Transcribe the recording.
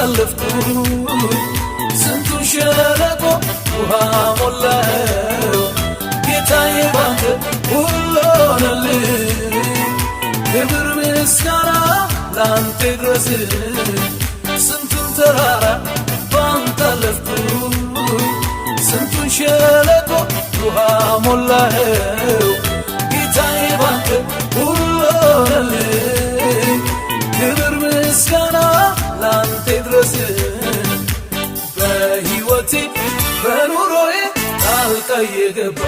አለፍኩኝ ስንቱን ሸለቆ ውሃ ሞላኸው ጌታዬ ባንተ ሁሉ ሆነልኝ ክብር ምስጋና ላንተ ይድረስ ስንቱን ተራራ ባንተ አለፍኩኝ ስንቱን ሸለቆ ውሃ ሞላኸው ጌታዬ ባንተ ሁሉ ሆነልኝ ክብር ምስጋና ላንተ ይድረስ በሕይወቴ በኑሮዬ ጣልቃ የገባ